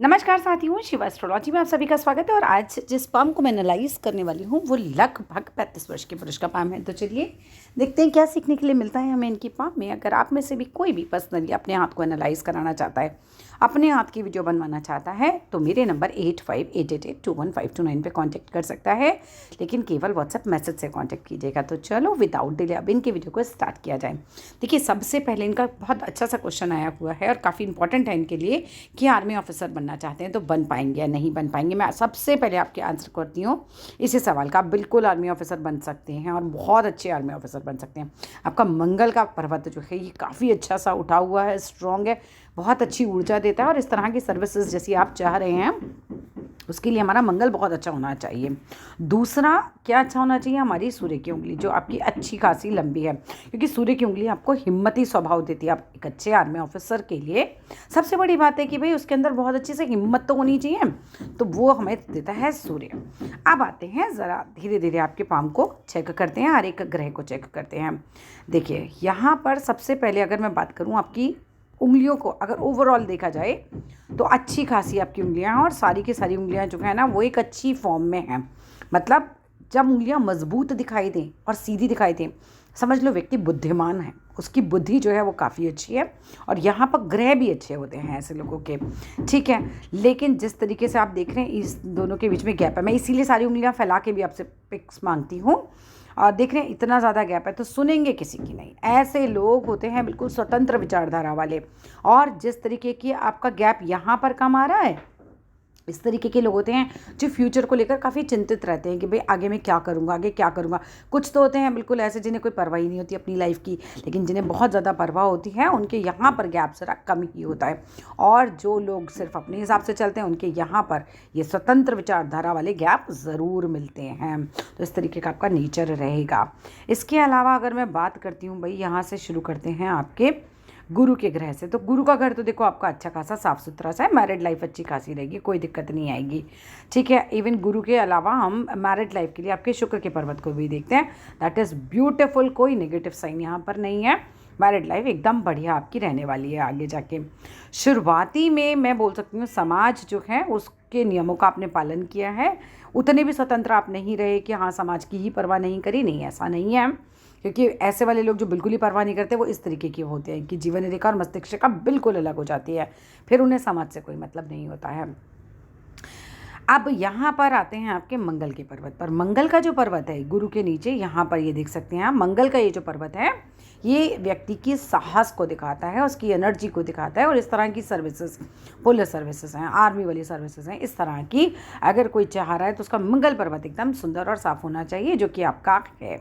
नमस्कार साथियों, शिवा एस्ट्रोलॉजी में आप सभी का स्वागत है। और आज जिस पाम को मैं एनालाइज करने वाली हूँ वो लगभग 35 वर्ष के पुरुष का पाम है। तो चलिए देखते हैं क्या सीखने के लिए मिलता है हमें इनकी पाम में। अगर आप में से भी कोई भी पर्सनली अपने हाथ को एनालाइज कराना चाहता है, अपने हाथ की वीडियो बनवाना चाहता है, तो मेरे नंबर 8588821529 पे कांटेक्ट कर सकता है, लेकिन केवल व्हाट्सएप मैसेज से कांटेक्ट कीजिएगा। तो चलो विदाउट डिले अब इनके वीडियो को स्टार्ट किया जाए। देखिए, सबसे पहले इनका बहुत अच्छा सा क्वेश्चन आया हुआ है और काफ़ी इंपॉर्टेंट है इनके लिए कि आर्मी ऑफिसर बनना चाहते हैं तो बन पाएंगे या नहीं बन पाएंगे। मैं सबसे पहले आपके आंसर करती हूँ इसी सवाल का। आप बिल्कुल आर्मी ऑफिसर बन सकते हैं और बहुत अच्छे आर्मी ऑफिसर बन सकते हैं। आपका मंगल का पर्वत जो है ये काफ़ी अच्छा सा उठा हुआ है, स्ट्रॉन्ग है, बहुत अच्छी ऊर्जा देता है और इस तरह की सर्विसेज जैसी आप चाह रहे हैं उसके लिए हमारा मंगल बहुत अच्छा होना चाहिए। दूसरा क्या अच्छा होना चाहिए, हमारी सूर्य की उंगली जो आपकी अच्छी खासी लंबी है, क्योंकि सूर्य की उंगली आपको हिम्मती स्वभाव देती है। आप एक अच्छे आर्मी ऑफिसर के लिए सबसे बड़ी बात है कि भाई उसके अंदर बहुत अच्छी से हिम्मत तो होनी चाहिए, तो वो हमें देता है सूर्य। अब आते हैं ज़रा धीरे धीरे आपके पाम को चेक करते हैं, हर एक ग्रह को चेक करते हैं। देखिए यहाँ पर सबसे पहले अगर मैं बात करूँ आपकी उंगलियों को, अगर ओवरऑल देखा जाए तो अच्छी खासी आपकी उंगलियां हैं और सारी की सारी उंगलियां जो है ना वो एक अच्छी फॉर्म में हैं। मतलब जब उंगलियां मजबूत दिखाई दें और सीधी दिखाई दें, समझ लो व्यक्ति बुद्धिमान है, उसकी बुद्धि जो है वो काफ़ी अच्छी है और यहाँ पर ग्रह भी अच्छे होते हैं ऐसे लोगों के, ठीक है। लेकिन जिस तरीके से आप देख रहे हैं इस दोनों के बीच में गैप है, मैं इसीलिए सारी उंगलियां फैला के भी आपसे पिक्स मांगती हूँ। और देख रहे हैं इतना ज़्यादा गैप है तो सुनेंगे किसी की नहीं। ऐसे लोग होते हैं बिल्कुल स्वतंत्र विचारधारा वाले। और जिस तरीके की आपका गैप यहाँ पर कम आ रहा है, इस तरीके के लोग होते हैं जो फ्यूचर को लेकर काफ़ी चिंतित रहते हैं कि भाई आगे मैं क्या करूँगा, आगे क्या करूँगा। कुछ तो होते हैं बिल्कुल ऐसे जिन्हें कोई परवाह ही नहीं होती अपनी लाइफ की, लेकिन जिन्हें बहुत ज़्यादा परवाह होती है उनके यहाँ पर गैप ज़रा कम ही होता है। और जो लोग सिर्फ अपने हिसाब से चलते हैं उनके यहाँ पर ये स्वतंत्र विचारधारा वाले गैप ज़रूर मिलते हैं। तो इस तरीके का आपका नेचर रहेगा। इसके अलावा अगर मैं बात करती हूँ, भाई यहाँ से शुरू करते हैं आपके गुरु के ग्रह से। तो गुरु का घर तो देखो आपका अच्छा खासा साफ सुथरा सा है, मैरिड लाइफ अच्छी खासी रहेगी, कोई दिक्कत नहीं आएगी, ठीक है। इवन गुरु के अलावा हम मैरिड लाइफ के लिए आपके शुक्र के पर्वत को भी देखते हैं, दैट इज़ ब्यूटिफुल। कोई नेगेटिव साइन यहाँ पर नहीं है, मैरिड लाइफ एकदम बढ़िया आपकी रहने वाली है आगे जाके। शुरुआती में मैं बोल सकती हूँ समाज जो है उसके नियमों का आपने पालन किया है, उतने भी स्वतंत्र आप नहीं रहे कि हाँ समाज की ही परवाह नहीं करी, नहीं ऐसा नहीं है। क्योंकि ऐसे वाले लोग जो बिल्कुल ही परवाह नहीं करते वो इस तरीके के होते हैं कि जीवन रेखा और मस्तिष्क का बिल्कुल अलग हो जाती है, फिर उन्हें समाज से कोई मतलब नहीं होता है। अब यहाँ पर आते हैं आपके मंगल के पर्वत पर। मंगल का जो पर्वत है गुरु के नीचे यहाँ पर ये देख सकते हैं आप, मंगल का ये जो पर्वत है ये व्यक्ति की साहस को दिखाता है, उसकी एनर्जी को दिखाता है। और इस तरह की सर्विसेज, पुलिस सर्विसेज हैं, आर्मी वाली सर्विसेज हैं, इस तरह की अगर कोई चाह रहा है तो उसका मंगल पर्वत एकदम सुंदर और साफ होना चाहिए, जो कि आपका है।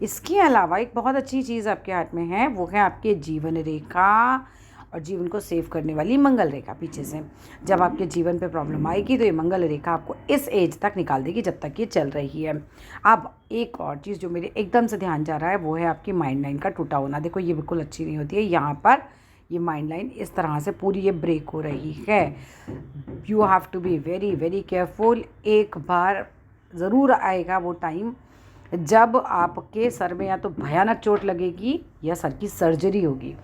इसके अलावा एक बहुत अच्छी चीज़ आपके हाथ में है, वो है आपके जीवन रेखा और जीवन को सेव करने वाली मंगल रेखा। पीछे से जब आपके जीवन पे प्रॉब्लम आएगी तो ये मंगल रेखा आपको इस एज तक निकाल देगी जब तक ये चल रही है। अब एक और चीज़ जो मेरे एकदम से ध्यान जा रहा है वो है आपकी माइंड लाइन का टूटा होना। देखो ये बिल्कुल अच्छी नहीं होती है, यहाँ पर ये माइंड लाइन इस तरह से पूरी ये ब्रेक हो रही है। You have to be very very careful. एक बार ज़रूर आएगा वो टाइम जब आपके सर में या तो भयानक चोट लगेगी या सर की सर्जरी होगी,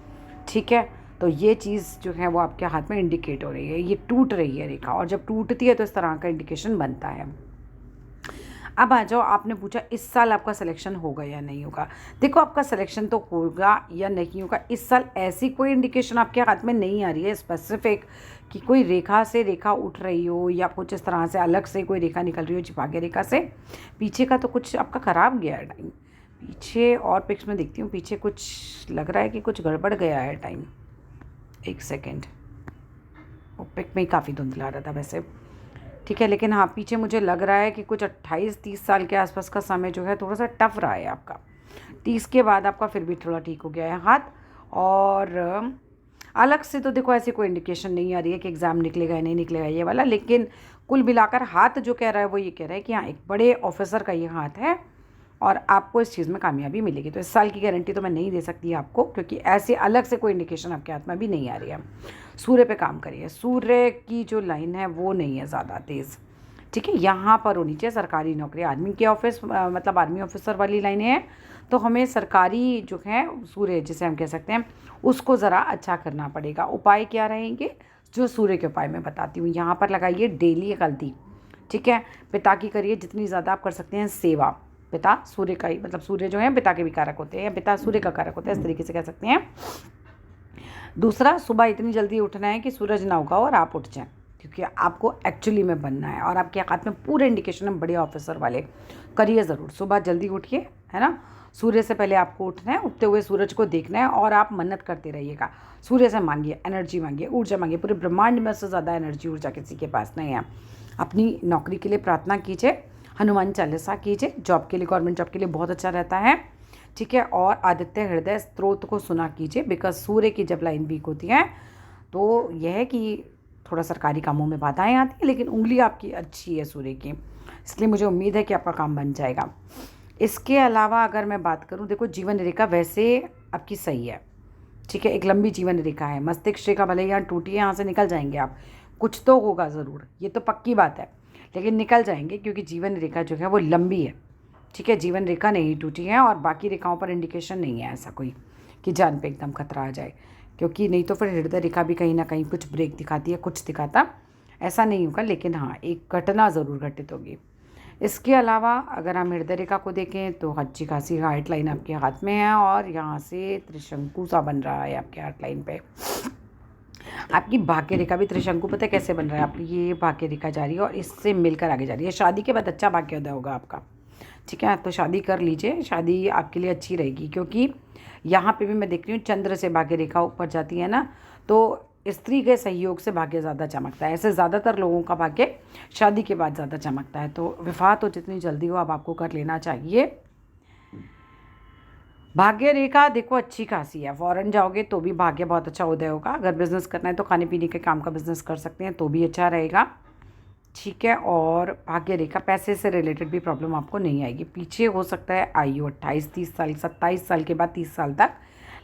ठीक है। तो ये चीज़ जो है वो आपके हाथ में इंडिकेट हो रही है, ये टूट रही है रेखा, और जब टूटती है तो इस तरह का इंडिकेशन बनता है। अब आ जाओ, आपने पूछा इस साल आपका सिलेक्शन होगा या नहीं होगा। देखो आपका सिलेक्शन तो होगा या नहीं होगा, इस साल ऐसी कोई इंडिकेशन आपके हाथ में नहीं आ रही है स्पेसिफिक कि कोई रेखा से रेखा उठ रही हो या कुछ इस तरह से अलग से कोई रेखा निकल रही हो छिपागे रेखा से। पीछे का तो कुछ आपका ख़राब गया है टाइम, पीछे और पिक्स में देखती हूँ, पीछे कुछ लग रहा है कि कुछ गड़बड़ गया है टाइम। एक सेकेंड, वो पिक में ही काफ़ी धुंधला रहा था वैसे, ठीक है। लेकिन हाँ पीछे मुझे लग रहा है कि कुछ 28-30 साल के आसपास का समय जो है थोड़ा सा टफ रहा है आपका। 30 के बाद आपका फिर भी थोड़ा ठीक हो गया है हाथ। और अलग से तो देखो ऐसी कोई इंडिकेशन नहीं आ रही है कि एग्ज़ाम निकलेगा या नहीं निकलेगा ये वाला, लेकिन कुल मिलाकर हाथ जो कह रहा है वो ये कह रहा है कि हाँ एक बड़े ऑफिसर का ये हाथ है और आपको इस चीज़ में कामयाबी मिलेगी। तो इस साल की गारंटी तो मैं नहीं दे सकती आपको, क्योंकि ऐसे अलग से कोई इंडिकेशन आपके हाथ में भी नहीं आ रही है। सूर्य पे काम करिए, सूर्य की जो लाइन है वो नहीं है ज़्यादा तेज़, ठीक है। यहाँ पर होनी चाहिए सरकारी नौकरी, आर्मी के ऑफिस मतलब आर्मी ऑफिसर वाली लाइनें हैं, तो हमें सरकारी जो है सूर्य जिसे हम कह सकते हैं उसको ज़रा अच्छा करना पड़ेगा। उपाय क्या रहेंगे, जो सूर्य के उपाय मैं बताती हूँ। यहाँ पर लगाइए डेली एक हल्दी, ठीक है। पिता की करिए जितनी ज़्यादा आप कर सकते हैं सेवा। पिता सूर्य का ही, मतलब सूर्य जो है पिता के भी कारक होते हैं, या पिता सूर्य का कारक होता है, इस तरीके से कह सकते हैं। दूसरा, सुबह इतनी जल्दी उठना है कि सूरज ना उगा और आप उठ जाएं, क्योंकि आपको एक्चुअली में बनना है और आपके हाथ में पूरे इंडिकेशन है बड़े ऑफिसर वाले। करिए ज़रूर, सुबह जल्दी उठिए, है ना। सूर्य से पहले आपको उठना है, उगते हुए सूरज को देखना है और आप मन्नत करते रहिएगा। सूर्य से मांगिए, एनर्जी मांगिए, ऊर्जा मांगिए। पूरे ब्रह्मांड में उससे ज़्यादा एनर्जी ऊर्जा किसी के पास नहीं है। अपनी नौकरी के लिए प्रार्थना कीजिए, हनुमान चालीसा कीजिए। जॉब के लिए, गवर्नमेंट जॉब के लिए बहुत अच्छा रहता है, ठीक है। और आदित्य हृदय स्त्रोत को सुना कीजिए, बिकॉज सूर्य की जब लाइन वीक होती है तो यह है कि थोड़ा सरकारी कामों में बाधाएं आती हैं, लेकिन उंगली आपकी अच्छी है सूर्य की, इसलिए मुझे उम्मीद है कि आपका काम बन जाएगा। इसके अलावा अगर मैं बात करूं, देखो जीवन रेखा वैसे आपकी सही है, ठीक है। एक लंबी जीवन रेखा है, मस्तिष्क रेखा भले यहाँ टूटी है, यहाँ से निकल जाएंगे आप, कुछ तो होगा ज़रूर, ये तो पक्की बात है, लेकिन निकल जाएंगे क्योंकि जीवन रेखा जो है वो लंबी है, ठीक है। जीवन रेखा नहीं टूटी है और बाकी रेखाओं पर इंडिकेशन नहीं है ऐसा कोई कि जान पे एकदम खतरा आ जाए, क्योंकि नहीं तो फिर हृदय रेखा भी कहीं ना कहीं कुछ ब्रेक दिखाती है, कुछ दिखाता ऐसा नहीं होगा, लेकिन हाँ एक घटना ज़रूर घटित होगी। इसके अलावा अगर हम हृदय रेखा को देखें तो अच्छी खासी हार्ट लाइन आपके हाथ में है और यहाँ से त्रिशंकु सा बन रहा है आपके हार्ट लाइन पे। आपकी भाग्य रेखा भी त्रिशंकु, पता है कैसे बन रहा है आपकी, ये भाग्य रेखा जा रही है और इससे मिलकर आगे जा रही है। शादी के बाद अच्छा भाग्योदय होगा आपका, ठीक है। तो शादी कर लीजिए, शादी आपके लिए अच्छी रहेगी, क्योंकि यहाँ पे भी मैं देख रही हूँ चंद्र से भाग्य रेखा ऊपर जाती है ना, तो स्त्री के सहयोग से भाग्य ज़्यादा चमकता है। ऐसे ज़्यादातर लोगों का भाग्य शादी के बाद ज़्यादा चमकता है, तो विवाह तो जितनी जल्दी हो अब आपको कर लेना चाहिए। भाग्य रेखा देखो अच्छी खासी है, फॉरेन जाओगे तो भी भाग्य बहुत अच्छा उदय होगा। अगर बिज़नेस करना है तो खाने पीने के काम का बिज़नेस कर सकते हैं तो भी अच्छा रहेगा, ठीक है। और भाग्य रेखा, पैसे से रिलेटेड भी प्रॉब्लम आपको नहीं आएगी। पीछे हो सकता है आयु 28-30 साल, 27 साल के बाद 30 साल तक,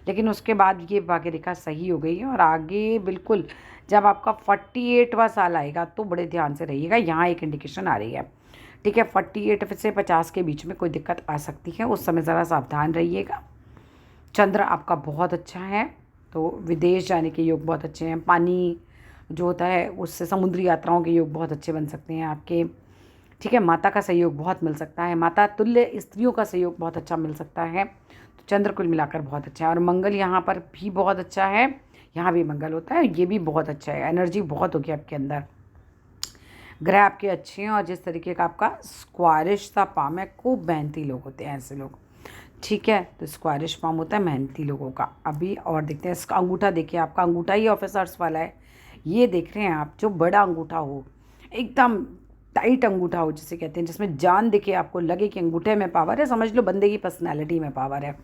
लेकिन उसके बाद ये भाग्य रेखा सही हो गई है और आगे बिल्कुल जब आपका 48वां साल आएगा तो बड़े ध्यान से रहिएगा, यहाँ एक इंडिकेशन आ रही है, ठीक है। 48 से 50 के बीच में कोई दिक्कत आ सकती है, उस समय ज़रा सावधान रहिएगा। चंद्र आपका बहुत अच्छा है, तो विदेश जाने के योग बहुत अच्छे हैं। पानी जो होता है उससे समुद्री यात्राओं के योग बहुत अच्छे बन सकते हैं आपके, ठीक है। माता का सहयोग बहुत मिल सकता है, माता तुल्य स्त्रियों का सहयोग बहुत अच्छा मिल सकता है। तो चंद्र कुल मिलाकर बहुत अच्छा है और मंगल यहाँ पर भी बहुत अच्छा है, यहाँ भी मंगल होता है, ये भी बहुत अच्छा है। एनर्जी बहुत होगी आपके अंदर, ग्रह आपके अच्छे हैं और जिस तरीके का आपका स्क्वारिश सा पाम है, खूब मेहनती लोग होते हैं ऐसे लोग, ठीक है। तो स्क्वारिश पाम होता है मेहनती लोगों का। अभी और देखते हैं इसका अंगूठा, देखिए आपका अंगूठा ही ऑफिसर्स वाला है, ये देख रहे हैं आप, जो बड़ा अंगूठा हो, एकदम टाइट अंगूठा हो जिसे कहते हैं, जिसमें जान दिखे, आपको लगे कि अंगूठे में पावर है, समझ लो बंदे की पर्सनैलिटी में पावर है,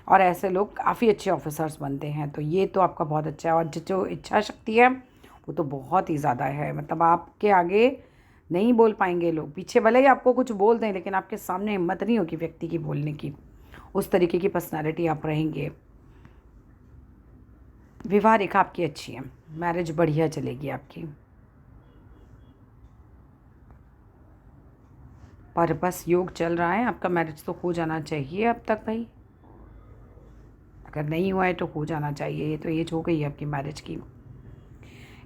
और ऐसे लोग काफ़ी अच्छे ऑफिसर्स बनते हैं। तो ये तो आपका बहुत अच्छा है। और जो इच्छा शक्ति है वो तो बहुत ही ज़्यादा है, मतलब आपके आगे नहीं बोल पाएंगे लोग, पीछे भले ही आपको कुछ बोल दें लेकिन आपके सामने हिम्मत नहीं होगी व्यक्ति की बोलने की, उस तरीके की पर्सनैलिटी आप रहेंगे। विवाह रेखा आपकी अच्छी है, मैरिज बढ़िया चलेगी आपकी, पर बस योग चल रहा है आपका, मैरिज तो हो जाना चाहिए अब तक भाई, अगर नहीं हुआ है तो हो जाना चाहिए, ये तो एज हो गई है आपकी मैरिज की।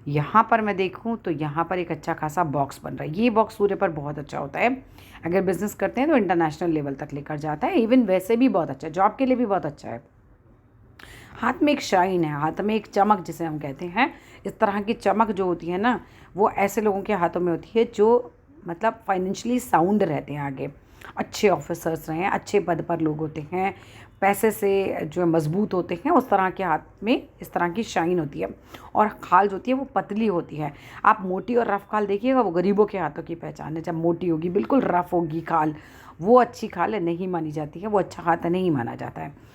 यहाँ पर मैं देखूँ तो यहाँ पर एक अच्छा खासा बॉक्स बन रहा है, ये बॉक्स सूर्य पर बहुत अच्छा होता है, अगर बिज़नेस करते हैं तो इंटरनेशनल लेवल तक लेकर जाता है, इवन वैसे भी बहुत अच्छा है, जॉब के लिए भी बहुत अच्छा है। हाथ में एक शाइन है, हाथ में एक चमक जिसे हम कहते हैं, इस तरह की चमक जो होती है ना, वो ऐसे लोगों के हाथों में होती है जो मतलब फाइनेंशियली साउंड रहते हैं, आगे अच्छे ऑफिसर्स रहे हैं, अच्छे पद पर लोग होते हैं, पैसे से जो मजबूत होते हैं, उस तरह के हाथ में इस तरह की शाइन होती है। और खाल जो होती है वो पतली होती है, आप मोटी और रफ़ खाल देखिएगा, वो गरीबों के हाथों की पहचान है। जब मोटी होगी, बिल्कुल रफ़ होगी खाल, वो अच्छी खाल है, नहीं मानी जाती है, वो अच्छा हाथ नहीं माना जाता है।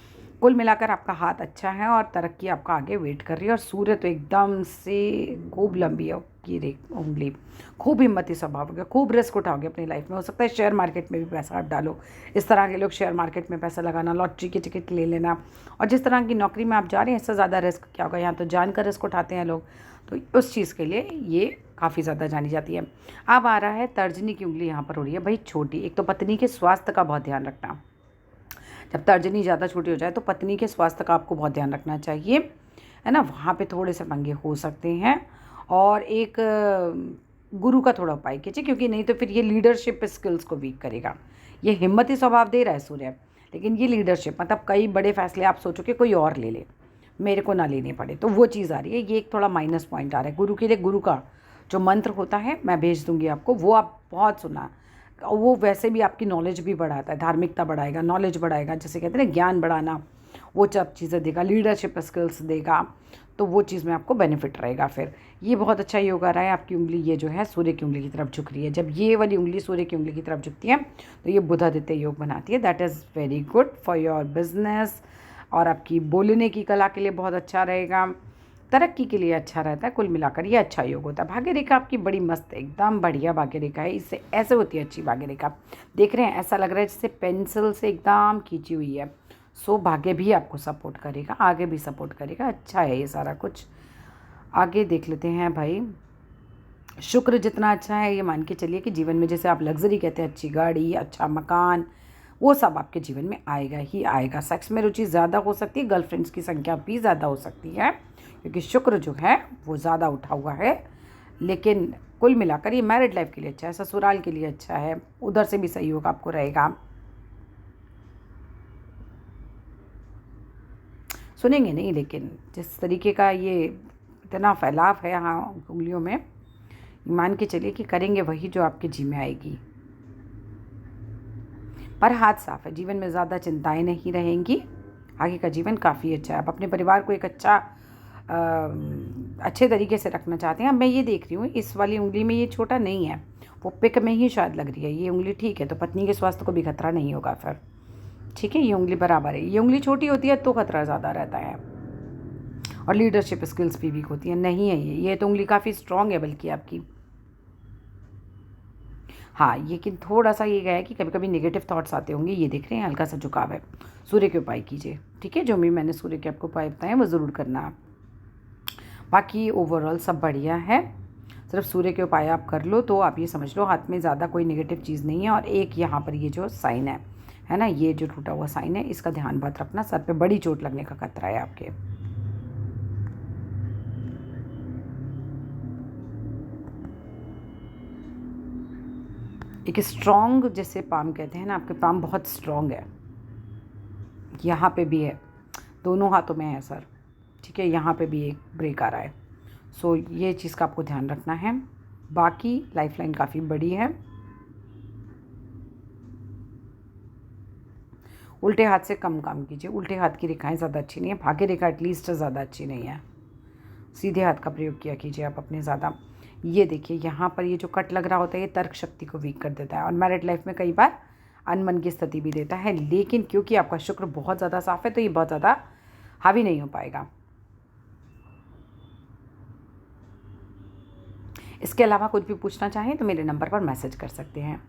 कुल मिलाकर आपका हाथ अच्छा है और तरक्की आपका आगे वेट कर रही है। और सूर्य तो एकदम से खूब लंबी है की उंगली, खूब हिम्मती स्वभाव हो गया, खूब रिस्क उठाओगे अपनी लाइफ में। हो सकता है शेयर मार्केट में भी पैसा आप डालो, इस तरह के लोग शेयर मार्केट में पैसा लगाना, लॉटरी की टिकट ले लेना, और जिस तरह की नौकरी में आप जा रहे हैं इससे ज़्यादा रिस्क क्या होगा, यहाँ तो जान का रिस्क उठाते हैं लोग, तो उस चीज़ के लिए ये काफ़ी ज़्यादा जानी जाती है। अब आ रहा है तर्जनी की उंगली, यहाँ पर हो रही है भाई छोटी, एक तो पत्नी के स्वास्थ्य का बहुत ध्यान रखना, जब तर्जनी ज़्यादा छोटी हो जाए तो पत्नी के स्वास्थ्य का आपको बहुत ध्यान रखना चाहिए, है ना, वहाँ पे थोड़े से पंगे हो सकते हैं। और एक गुरु का थोड़ा उपाय कीजिए, क्योंकि नहीं तो फिर ये लीडरशिप स्किल्स को वीक करेगा। ये हिम्मती स्वभाव दे रहा है सूर्य, लेकिन ये लीडरशिप मतलब कई बड़े फैसले आप सोचो कि कोई और ले ले, मेरे को ना लेने पड़े, तो वो चीज़ आ रही है। ये एक थोड़ा माइनस पॉइंट आ रहा है गुरु के लिए। गुरु का जो मंत्र होता है मैं भेज दूंगी आपको, वो आप बहुत सुना। वो वैसे भी आपकी नॉलेज भी बढ़ाता है, धार्मिकता बढ़ाएगा, नॉलेज बढ़ाएगा, जैसे कहते हैं ना ज्ञान बढ़ाना, वो सब चीज़ें देगा, लीडरशिप स्किल्स देगा, तो वो चीज़ में आपको बेनिफिट रहेगा। फिर ये बहुत अच्छा योग आ रहा है। आपकी उंगली ये जो है सूर्य की उंगली की तरफ झुक रही है। जब ये वाली उंगली सूर्य की उंगली की तरफ झुकती है तो ये बुधादित्य योग बनाती है। That is very good for your business, और आपकी बोलने की कला के लिए बहुत अच्छा रहेगा, तरक्की के लिए अच्छा रहता है। कुल मिलाकर ये अच्छा योग होता है। भाग्य रेखा आपकी बड़ी मस्त, एकदम बढ़िया भाग्य रेखा है। इससे ऐसे होती है अच्छी भाग्य रेखा, देख रहे हैं ऐसा लग रहा है जैसे पेंसिल से एकदम खींची हुई है। सो भाग्य भी आपको सपोर्ट करेगा, आगे भी सपोर्ट करेगा, अच्छा है ये सारा कुछ। आगे देख लेते हैं भाई। शुक्र जितना अच्छा है, ये मान के चलिए कि जीवन में जैसे आप लग्जरी कहते हैं, अच्छी गाड़ी, अच्छा मकान, वो सब आपके जीवन में आएगा ही आएगा। सेक्स में रुचि ज़्यादा हो सकती है, गर्लफ्रेंड्स की संख्या भी ज़्यादा हो सकती है, क्योंकि शुक्र जो है वो ज़्यादा उठा हुआ है। लेकिन कुल मिलाकर ये मैरिड लाइफ के लिए अच्छा है, ससुराल के लिए अच्छा है, उधर से भी सहयोग आपको रहेगा। सुनेंगे नहीं, लेकिन जिस तरीके का ये इतना फैलाव है यहाँ उंगलियों में, मान के चलिए कि करेंगे वही जो आपके जी में आएगी। पर हाथ साफ है, जीवन में ज़्यादा चिंताएं नहीं रहेंगी, आगे का जीवन काफ़ी अच्छा है। आप अपने परिवार को एक अच्छे तरीके से रखना चाहते हैं। अब मैं ये देख रही हूँ इस वाली उंगली में ये छोटा नहीं है, वो पिक में ही शायद लग रही है। ये उंगली ठीक है, तो पत्नी के स्वास्थ्य को भी खतरा नहीं होगा फिर, ठीक है। ये उंगली बराबर है। ये उंगली छोटी होती है तो खतरा ज़्यादा रहता है, और लीडरशिप स्किल्स भी वीक होती है। नहीं है ये तो उंगली काफ़ी स्ट्रांग है बल्कि आपकी। हाँ, लेकिन थोड़ा सा ये गया है कि कभी कभी नेगेटिव थॉट्स आते होंगे, ये देख रहे हैं, हल्का सा झुकाव है। सूर्य के उपाय कीजिए, ठीक है, जो भी मैंने सूर्य के आपको उपाय बताए वो ज़रूर करना आप। बाकी ओवरऑल सब बढ़िया है, सिर्फ सूर्य के उपाय आप कर लो तो आप ये समझ लो हाथ में ज़्यादा कोई नेगेटिव चीज़ नहीं है। और एक यहाँ पर ये जो साइन है ना, ये जो टूटा हुआ साइन है, इसका ध्यान बहुत रखना, सर पे बड़ी चोट लगने का खतरा है आपके। एक स्ट्रॉन्ग जैसे पाम कहते हैं ना, आपके पाम बहुत स्ट्रॉन्ग है, यहाँ पे भी है, दोनों हाथों में है सर, ठीक है, यहाँ पे भी एक ब्रेक आ रहा है। सो ये चीज़ का आपको ध्यान रखना है। बाकी लाइफलाइन काफ़ी बड़ी है। उल्टे हाथ से कम काम कीजिए, उल्टे हाथ की रेखाएं ज़्यादा अच्छी नहीं है, भाग्य रेखा एटलीस्ट ज़्यादा अच्छी नहीं है। सीधे हाथ का प्रयोग किया कीजिए आप अपने ज़्यादा। ये देखिए यहाँ पर ये जो कट लग रहा होता है, ये तर्क शक्ति को वीक कर देता है, और मैरिड लाइफ में कई बार अनमन की स्थिति भी देता है। लेकिन क्योंकि आपका शुक्र बहुत ज़्यादा साफ है तो ये बहुत ज़्यादा हावी नहीं हो पाएगा। इसके अलावा कुछ भी पूछना चाहें तो मेरे नंबर पर मैसेज कर सकते हैं।